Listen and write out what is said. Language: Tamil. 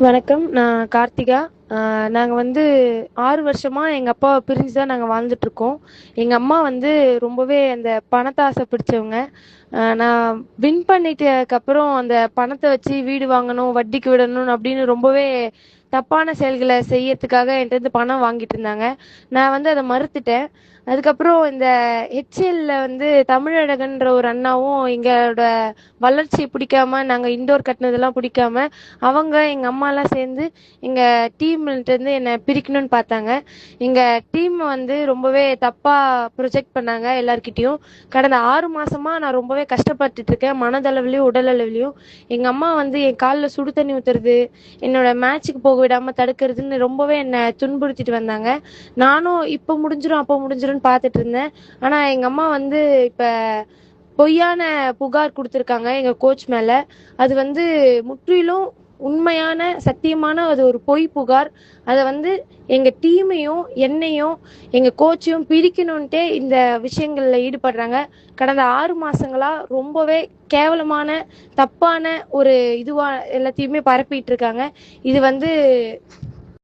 வணக்கம். நான் கார்த்திகா. நாங்க வந்து 6 வருஷமா எங்க அப்பாவ பிரிஞ்சு தான் நாங்க வாழ்ந்துட்டுருக்கோம். எங்க அம்மா வந்து ரொம்பவே அந்த பணத்த ஆசை பிடிச்சவங்க. நான் வின் பண்ணிட்டதுக்கப்புறம் அந்த பணத்த வச்சு வீடு வாங்கணும், வட்டிக்கு விடணும் அப்படின்னு ரொம்பவே தப்பான செயல்கள செய்யறதுக்காக என்ட்டருந்து பணம் வாங்கிட்டு இருந்தாங்க. நான் வந்து அத மறுத்துட்டேன். அதுக்கப்புறம் இந்த ஹெச்எல்ல வந்து தமிழழகன்ற ஒரு அண்ணாவும் எங்களோட வளர்ச்சிய பிடிக்காம, நாங்க இன்டோர் கட்டுனதெல்லாம் பிடிக்காம, அவங்க எங்க அம்மாலாம் சேர்ந்து எங்க டீம்கிட்டருந்து என்ன பிரிக்கணும்னு பார்த்தாங்க. எங்க டீம் வந்து ரொம்பவே தப்பா ப்ரொஜெக்ட் பண்ணாங்க எல்லார்கிட்டயும். கடந்த 6 மாசமா நான் ரொம்பவே கஷ்டப்பட்டுட்டு இருக்கேன். மனதளவிலயும், உடல் அளவிலயும். எங்க அம்மா வந்து என் கால்ல சுடு தண்ணி ஊத்துறது, என்னோட மேட்ச்சுக்கு போக விடாம தடுக்கிறதுன்னு ரொம்பவே என்ன துன்புறுத்திட்டு வந்தாங்க. நானும் இப்ப முடிஞ்சிரும், அப்ப முடிஞ்சிரும்னு பார்த்துட்டு இருந்தேன். ஆனா எங்க அம்மா வந்து இப்ப பொய்யான புகார் குடுத்திருக்காங்க எங்க கோச் மேல. அது வந்து முற்றிலும் உண்மையான, சத்தியமான அது ஒரு பொய் புகார். அத வந்து எங்க டீமையும், என்னையும், எங்க கோச்சையும் பிரிக்கணுன்ட்டே இந்த விஷயங்கள்ல ஈடுபடுறாங்க. கடந்த 6 மாசங்களா ரொம்பவே கேவலமான, தப்பான ஒரு இதுவா எல்லாத்தையுமே பரப்பிட்டு இருக்காங்க. இது வந்து